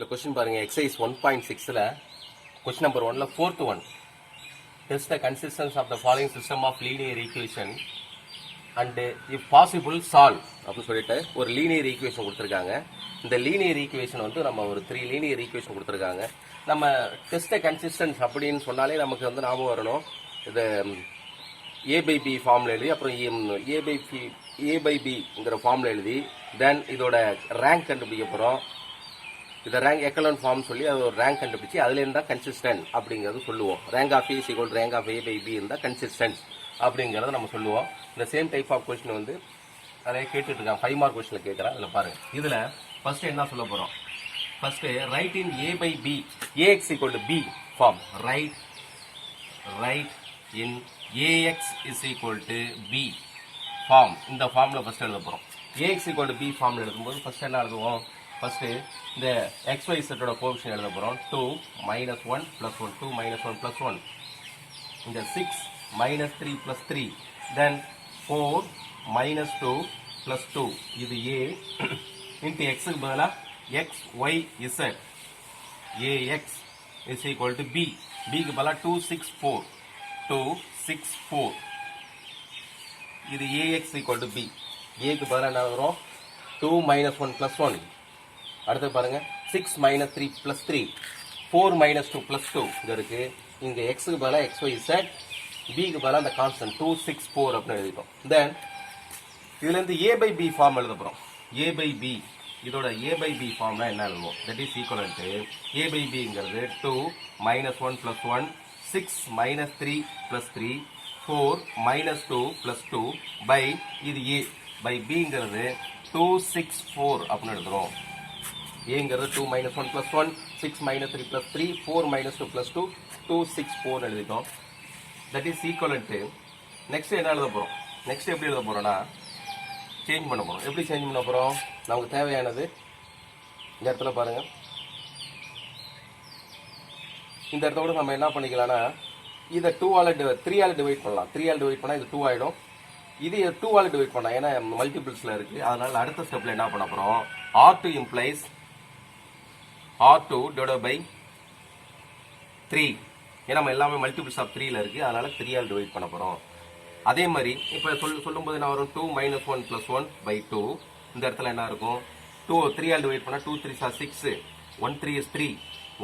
The question பாருங்க exercise 1.6ல question number 1ல fourth one. Test the consistency of the following system of linear equation and if possible solve அப்படி சொல்லிட்டு ஒரு linear equation கொடுத்திருக்காங்க. இந்த linear equation வந்து நம்ம ஒரு 3 linear equation கொடுத்திருக்காங்க. நம்ம test the consistency அப்படினு சொன்னாலே நமக்கு வந்து ஞாபகம் வரணும். இது a by b ஃபார்முலா எழுதி அப்புறம் a by b ங்கற ஃபார்முலா எழுதி then இதோட ரேங்க் கண்டுபிடிக்க போறோம். இத ரேங்க் எக்கலன் ஃபார்ம் சொல்லி அது ஒரு ரேங்க் கண்டுபிடிச்சி அதுல இருந்தா கன்சிஸ்டன்ட் அப்படிங்கறது சொல்லுவோம். Rank of a = rank of a by b இருந்தா கன்சிஸ்டன்ட் அப்படிங்கறத நம்ம சொல்லுவோம். இந்த சேம் டைப் ஆஃப் क्वेश्चन வந்து நிறைய கேட்டுட்டு இருக்காங்க. 5 மார்க் क्वेश्चनல கேக்குறேன். அதுல பாருங்க. இதுல ஃபர்ஸ்ட் என்ன சொல்ல போறோம்? First write in a by b ax = b form. Write in ax = b form. இந்த ஃபார்ம்ல ஃபர்ஸ்ட் எழுத போறோம். ax = b ஃபார்ம்ல எழுதும்போது ஃபர்ஸ்ட் என்ன எழுதுவோம்? ஃபர்ஸ்ட் இந்த xy செட்டோட கோஎஃபிஷியன்ட் எழுத போறோம். 2 - 1 + 1 2 - 1 + 1 இந்த 6 - 3 + 3 then 4 - 2 + 2 இது a into x க்கு பதிலா x y z ax = b b க்கு பதிலா 2 6 4 இது ax = b a க்கு பதிலா என்ன வரும்? 2 - 1 + 1 அடுத்து பாருங்க 6 - 3 + 3 4 - 2 + 2 இங்க இருக்கு. இங்க x க்கு பதிலா xyz b க்கு பதிலா அந்த கான்ஸ்டன்ட் 2 6 4 அப்படி எழுதிட்டோம். தென் இதுல இருந்து a by b ஃபார்ம் எழுத போறோம். a by b இதோட a by b ஃபார்ம்னா என்ன எழுதுவோம்? that is equivalent to a by b ங்கிறது 2 - 1 + 1 6 - 3 + 3 4 - 2 + 2 by இது a by b ங்கிறது 2 6 4 அப்படி எழுதுறோம். a ங்கிறது 2 - 1 + 1 6 - 3 + 3 4 - 2 + 2 2 6 4 எழுதிட்டோம். that is equivalent to next என்ன எழுத போறோம்? நெக்ஸ்ட் எப்படி எழுத போறோம்னா சேஞ்ச் பண்ண போறோம். எப்படி சேஞ்ச் பண்ண போறோம்? நமக்கு தேவையானது இந்த இடத்துல பாருங்க. இந்த இடத்த கூட நம்ம என்ன பண்ணிக்கலாம்னா இத 3 ஆல டிவைட் பண்ணலாம். 3 ஆல டிவைட் பண்ணா இது 2 ஆயிடும். இது 2 ஆல டிவைட் பண்ணா ஏன்னா மல்டிபிள்ஸ்ல இருக்கு. அதனால அடுத்த ஸ்டெப்ல என்ன பண்ண போறோம்? R2 implies R2 divided by 3 ஏன்னா நம்ம எல்லாமே மல்டிபிள்ஸ் ஆஃப் 3ல இருக்கு. அதனால 3 ஆல் டிவைட் பண்ண போறோம். அதே மாதிரி இப்ப சொல்லும்போது என்ன வரும்? 2 - 1 + 1 by 2 இந்த இடத்துல என்ன இருக்கும்? 3 ஆல் டிவைட் பண்ணா 2 3s are 6 1 3 is 3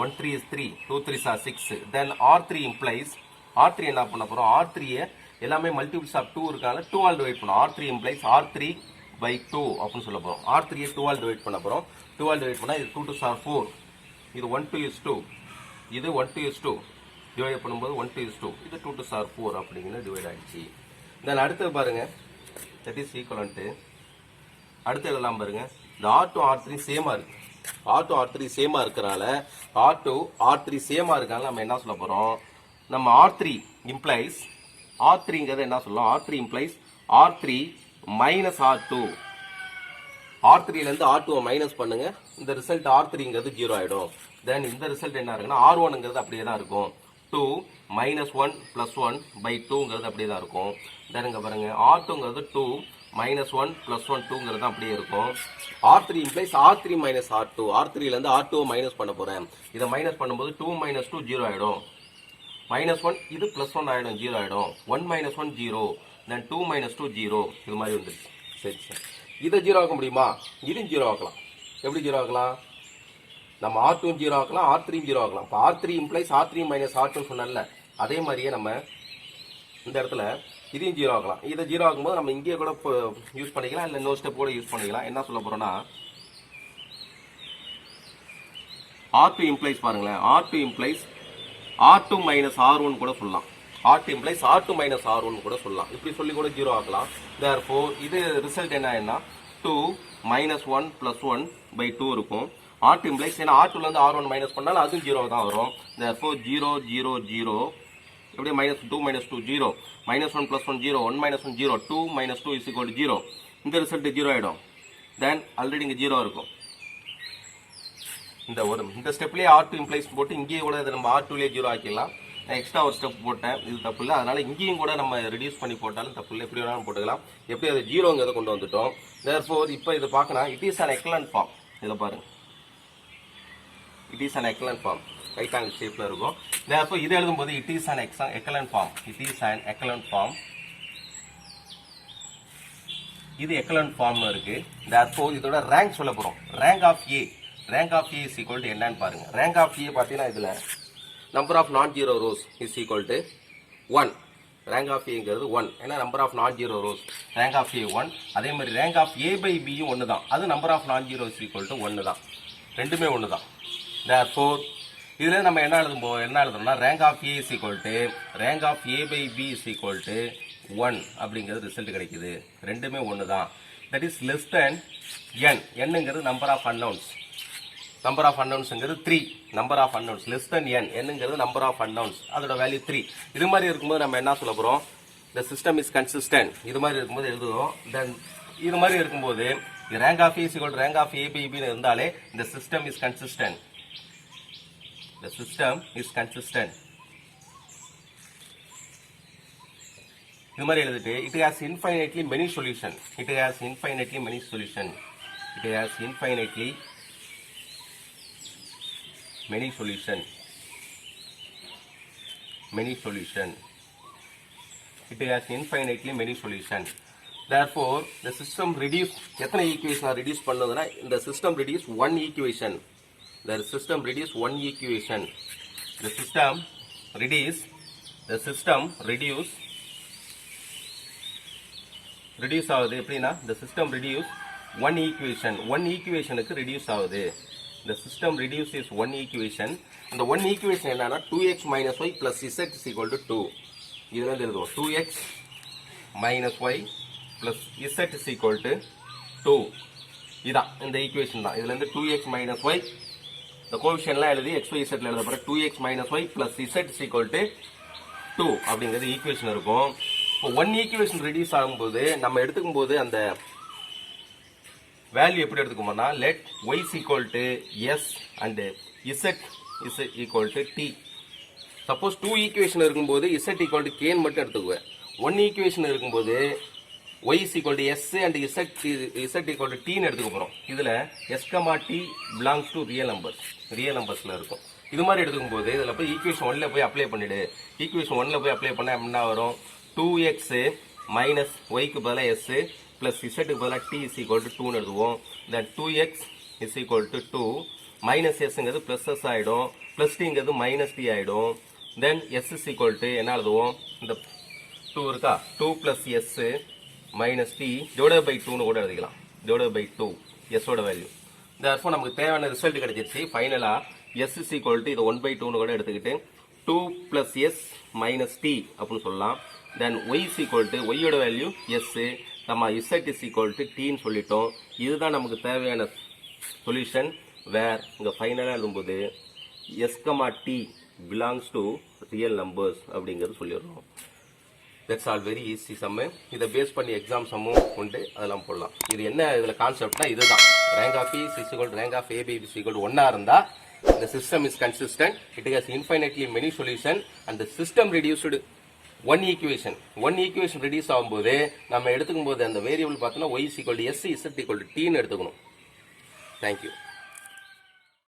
1 3 is 3 2 3s are 6 then R3 implies R3 என்ன பண்ண போறோம்? R3 எல்லாமே மல்டிபிள்ஸ் ஆஃப் 2 இருக்கால 2 ஆல் டிவைட் பண்ணோம். R3 implies R3 by 2 அப்படி சொல்ல போறோம். R3 2 ஆல் டிவைட் பண்ண போறோம். 2 ஆல் டிவைட் பண்ணா இது 2 2s are 4 இது 1 2 is 2 இது 1 2 is 2 டிவைட் பண்ணும்போது 1 2 is 2 இது 2 2s are 4 அப்படிங்கிறது டிவைட் ஆயிடுச்சு. தென் அடுத்து பாருங்க that is equivalent to அடுத்து எழுதலாம் பாருங்க. இந்த R2 R3 சேமா இருக்கு. R2 R3 சேமா இருக்கறனால R2 R3 சேமா இருக்கனால நம்ம என்ன சொல்ல போறோம்? நம்ம R3 implies R3ங்கறது என்ன சொல்லலாம்? R3 implies R3 minus R2 R3ல இருந்து R2 மைனஸ் பண்ணுங்க. இந்த ரிசல்ட் R3ங்கிறது 0 ஆயிடும். தென் இந்த ரிசல்ட் என்ன இருக்குன்னா R1ங்கிறது அப்படியே தான் இருக்கும். 2 - 1 + 1 by 2ங்கிறது அப்படியே தான் இருக்கும். தென் இங்க பாருங்க R2ங்கிறது 2 - 1 + 1 2ங்கிறது அப்படியே இருக்கும். R3 implies R3 minus R2 R3ல இருந்து R2 மைனஸ் பண்ண போறேன். இத மைனஸ் பண்ணும்போது 2 - 2 0 ஆயிடும். -1 இது +1 ஆயிடும் 0 ஆயிடும். 1 - 1 0 then 2 - 2 0 இது மாதிரி வந்துருச்சு. சரி சரி. இத 0 ஆக்க முடியுமா? இதையும் 0 ஆக்கலாம். எப்படி 0 ஆக்கலாம்? நம்ம R2 0 ஆக்கலாம் R3 0 ஆக்கலாம். அப்ப R3 implies R3 minus R2 சொன்னல்ல அதே மாதிரியே நம்ம இந்த இடத்துல இதையும் 0 ஆக்கலாம். இத 0 ஆக்கும்போது நம்ம இங்கேயே கூட யூஸ் பண்ணிக்கலாம் இல்ல இன்னொரு ஸ்டெப் கூட யூஸ் பண்ணிக்கலாம். என்ன சொல்ல போறோம்னா R2 implies பாருங்களேன் R2 implies R2 minus R1 கூட சொல்லலாம். R2 implies R2 minus R1 கூட சொல்லலாம். இப்படி சொல்லி கூட 0 ஆக்கலாம். therefore இது ரிசல்ட் என்ன 2 - 1 + 1 by 2 இருக்கும். R2 implies ஏன்னா R2ல இருந்து R1 மைனஸ் பண்ணாலும் அதுவும் 0 தான் வரும். therefore 0 0 0 எப்படி -2 - 2 0 -1 + 1 0 1 - 1 0 2 - 2 = 0 இந்த ரிசல்ட் 0 ஆயிடும். தென் ஆல்ரெடி இங்க 0 இருக்கும். இந்த ஸ்டெப்லயே R2 implies போட்டு இங்கேயே கூட இத நம்ம R2லயே 0 ஆக்கிடலாம். நான் எக்ஸ்ட்ரா ஒரு ஸ்டெப் போட்டேன். இது தப்பு இல்ல. அதனால இங்கேயும் கூட நம்ம ரெடியூஸ் பண்ணி போட்டாலும் தப்பு இல்ல. எப்படி வேணாலும் போட்டுக்கலாம். எப்படி அது 0ங்கறத கொண்டு வந்துட்டோம். therefore இப்போ இது பார்க்கணும் it is an echelon form. இத பாருங்க it is an echelon form. Right angle ஷேப்ல இருக்கும். therefore இது எழுதும்போது it is an echelon form. It is an echelon form. இது எக்கலன் ஃபார்ம்ல இருக்கு. therefore இதோட ரேங்க் சொல்ல போறோம். Rank of A. Rank of A is equal to என்னன்னு பாருங்க. ரேங்க் ஆஃப் ஏ பார்த்தீங்கன்னா இதுல number of non zero rows is equal to 1. Rank of ஏங்கிறது 1. ஏன்னா number of non zero rose. Rank of ஏ 1. அதே மாதிரி ரேங்க் ஆஃப் ஏ பை பியும் 1 தான். அது number of non zero is equal to 1 தான். ரெண்டுமே 1 தான். therefore இதுல நம்ம என்ன எழுதுறோம்னா rank of A is equal to rank of A by B is equal to 1 அப்படிங்கிறது ரிசல்ட் கிடைக்குது. ரெண்டுமே 1 தான். That is less than n. என்னங்கிறது number of unknowns. Number of அன்னவுன்ஸ்ங்கிறது 3. Number of unknowns less than n. என்னங்கிறது number of unknowns. அதோட value 3. இது மாதிரி இருக்கும்போது நம்ம என்ன சொல்ல போறோம்? the system is consistent. இது மாதிரி இருக்கும்போது எழுதுவோம். தென் இது மாதிரி இருக்கும்போது rank of A is equal to rank of A by B இருந்தாலே the system is consistent. the system is consistent. இது மாதிரி எழுதிட்டு it has infinitely many solution. it has infinitely many solution. it has infinitely many solution. many solution. it has infinitely many solution. therefore the system reduce எத்தனை equation reduce பண்ணதுன்னா இந்த system reduce one equation. the system reduce one equation. the system reduce ஆகுது. எப்படின்னா the system reduce one equationக்கு reduce ஆகுது. the system reduces one equation. இந்த one equation என்னன்னா 2x minus y plus z is equal to 2. இதுல எழுதுவோம் 2x minus y plus z is equal to 2. இதான் இந்த equation தான். இதுல இருந்து 2x minus y இந்த கோஎஃபிஷியன்ட்லாம் எழுதி x y z ல எழுத போற 2x minus y plus z is equal to 2 அப்படிங்கிறது ஈக்குவேஷன் இருக்கும். இப்போ ஒன் ஈக்குவேஷன் ரெடியூஸ் ஆகும்போது நம்ம எடுத்துக்கும் போது அந்த வேல்யூ எப்படி எடுத்துக்கோம்னா let y is equal to s and z is equal to t. Suppose 2 equation இருக்கும்போது z equal to k மட்டும் எடுத்துக்குவேன். 1 ஈக்குவேஷன் இருக்கும்போது y is equal to s and z equal to t ன்னு எடுத்துக்க போறோம். இதுல s, t belongs to real நம்பர்ஸ்ல இருக்கும். இது மாதிரி எடுத்துக்கும் போது இதுல போய் ஈக்குவேஷன் 1ல போய் அப்ளை பண்ணிடு. ஈக்குவேஷன் 1ல போய் அப்ளை பண்ணா என்ன வரும்? 2x minus y க்கு பதிலா s plus z க்கு பதிலா t is equal to 2 ன்னு எழுதுவோம். then 2x is equal to 2 minus sங்கிறது plus s ஆயிடும், plus t ங்கிறது minus t ஆயிடும். then s is equal to என்ன எழுதுவோம்? இந்த 2 இருக்கா, 2 plus s minus t divided by 2 ன்னு கூட எழுதிக்கலாம். divided by 2 s ஓட வேல்யூ. therefore நமக்கு தேவையான ரிசல்ட் கிடைச்சிருச்சு. ஃபைனலா s is equal to இது 1/2 ன்னு கூட எடுத்துக்கிட்டு 2 plus s minus t அப்படின்னு சொல்லலாம். then y is equal to y ஓட வேல்யூ s, நம்ம z is equal to t ன்னு சொல்லிட்டோம். இதுதான் நமக்கு தேவையான சொல்யூஷன். வேர் இங்க ஃபைனலா எழுதும்போது s, t belongs to real numbers அப்படிங்கிறது சொல்லிடுறோம். that's all very easy sum. இதை பேஸ் பண்ணி எக்ஸாம் சம்மும் உண்டு, அதெல்லாம் போடலாம். இது என்ன இதுல கான்செப்ட்னா இதுதான். rank of a is equal to rank of a by b is equal to 1 இருந்தா the system is consistent, it has infinitely many solution and the system reduced one equation. one equation reduce ஆகும்போது நம்ம எடுத்துக்கும் போது அந்த variable பார்த்தோம்னா y is equal to s, z equal to t ன்னு எடுத்துக்கணும். thank you.